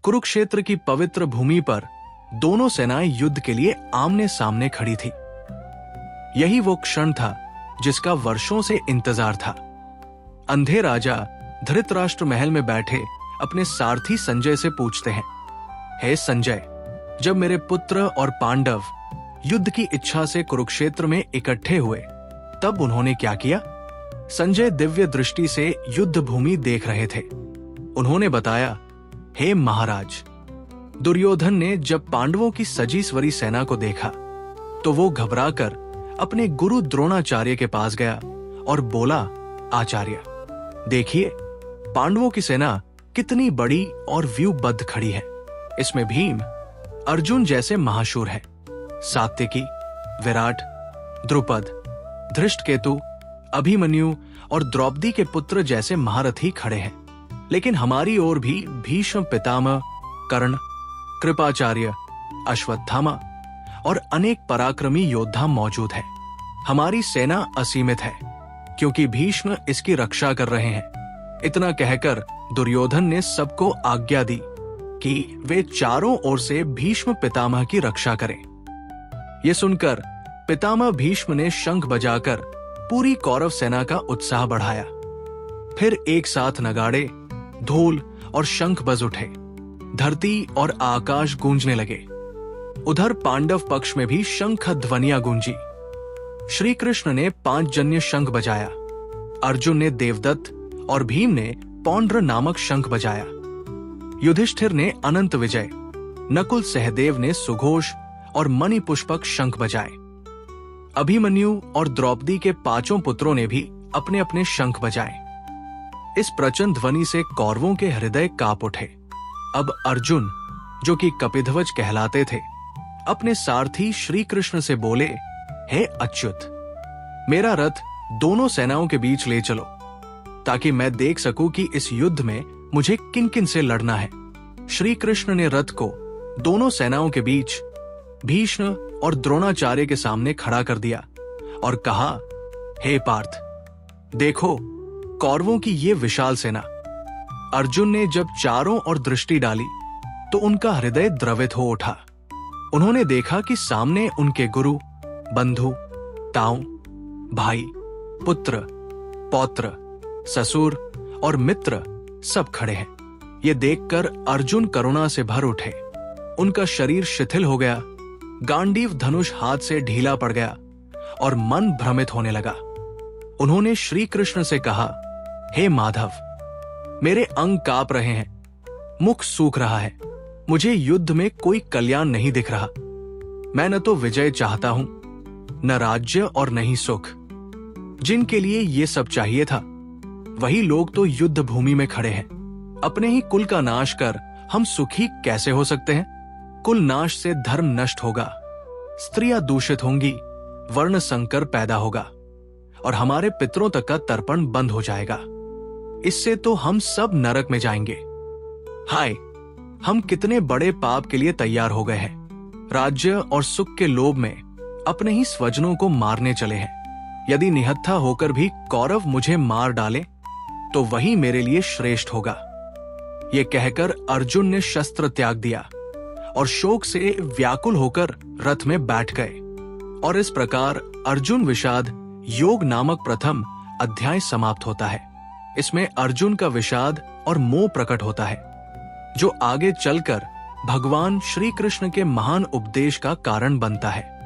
कुरुक्षेत्र की पवित्र भूमि पर दोनों सेनाएं युद्ध के लिए आमने सामने खड़ी थी। यही वो क्षण था जिसका वर्षों से इंतजार था। अंधे राजा धृतराष्ट्र महल में बैठे अपने सारथी संजय से पूछते हैं, हे संजय, जब मेरे पुत्र और पांडव युद्ध की इच्छा से कुरुक्षेत्र में इकट्ठे हुए तब उन्होंने क्या किया? संजय दिव्य दृष्टि से युद्ध भूमि देख रहे थे। उन्होंने बताया, हे महाराज, दुर्योधन ने जब पांडवों की सजी स्वरी सेना को देखा तो वो घबराकर अपने गुरु द्रोणाचार्य के पास गया और बोला, आचार्य, देखिए पांडवों की सेना कितनी बड़ी और व्यूहबद्ध खड़ी है। इसमें भीम, अर्जुन जैसे महाशूर हैं, सात्यकी, विराट, द्रुपद, धृष्टकेतु, अभिमन्यु और द्रौपदी के पुत्र जैसे महारथी खड़े हैं। लेकिन हमारी ओर भी भीष्म पितामह, कर्ण, कृपाचार्य, अश्वत्थामा और अनेक पराक्रमी योद्धा मौजूद हैं। हमारी सेना असीमित है क्योंकि भीष्म इसकी रक्षा कर रहे हैं। इतना कहकर दुर्योधन ने सबको आज्ञा दी कि वे चारों ओर से भीष्म पितामह की रक्षा करें। ये सुनकर पितामह भीष्म ने शंख बजाकर पूरी कौरव सेना का उत्साह बढ़ाया। फिर एक साथ नगाड़े, ढोल और शंख बज उठे। धरती और आकाश गूंजने लगे। उधर पांडव पक्ष में भी शंख ध्वनियां गूंजी। श्री कृष्ण ने 5 जन्य शंख बजाया, अर्जुन ने देवदत्त और भीम ने पौंड्र नामक शंख बजाया। युधिष्ठिर ने अनंत विजय, नकुल सहदेव ने सुघोष और मणिपुष्पक शंख बजाए। अभिमन्यु और द्रौपदी के 5 पुत्रों ने भी अपने अपने शंख बजाए। इस प्रचंड ध्वनि से कौरवों के हृदय कांप उठे। अब अर्जुन, जो कि कपिध्वज कहलाते थे, अपने सारथी श्री कृष्ण से बोले, हे अच्युत, मेरा रथ दोनों सेनाओं के बीच ले चलो ताकि मैं देख सकूं कि इस युद्ध में मुझे किन किन से लड़ना है। श्री कृष्ण ने रथ को दोनों सेनाओं के बीच भीष्म और द्रोणाचार्य के सामने खड़ा कर दिया और कहा, हे पार्थ, देखो कौरवों की ये विशाल सेना। अर्जुन ने जब चारों ओर दृष्टि डाली तो उनका हृदय द्रवित हो उठा। उन्होंने देखा कि सामने उनके गुरु, बंधु, ताऊ, भाई, पुत्र, पौत्र, ससुर और मित्र सब खड़े हैं। ये देखकर अर्जुन करुणा से भर उठे। उनका शरीर शिथिल हो गया, गांडीव धनुष हाथ से ढीला पड़ गया और मन भ्रमित होने लगा। उन्होंने श्री कृष्ण से कहा, हे माधव, मेरे अंग कांप रहे हैं, मुख सूख रहा है, मुझे युद्ध में कोई कल्याण नहीं दिख रहा। मैं न तो विजय चाहता हूं, न राज्य और न ही सुख। जिनके लिए ये सब चाहिए था वही लोग तो युद्ध भूमि में खड़े हैं। अपने ही कुल का नाश कर हम सुखी कैसे हो सकते हैं? कुल नाश से धर्म नष्ट होगा, स्त्रियां दूषित होंगी, वर्ण संकर पैदा होगा और हमारे पितरों तक का तर्पण बंद हो जाएगा। इससे तो हम सब नरक में जाएंगे। हाय, हम कितने बड़े पाप के लिए तैयार हो गए हैं। राज्य और सुख के लोभ में अपने ही स्वजनों को मारने चले हैं। यदि निहत्था होकर भी कौरव मुझे मार डाले तो वही मेरे लिए श्रेष्ठ होगा। ये कहकर अर्जुन ने शस्त्र त्याग दिया और शोक से व्याकुल होकर रथ में बैठ गए। और इस प्रकार अर्जुन विषाद योग नामक प्रथम अध्याय समाप्त होता है। इसमें अर्जुन का विषाद और मोह प्रकट होता है, जो आगे चलकर भगवान श्री कृष्ण के महान उपदेश का कारण बनता है।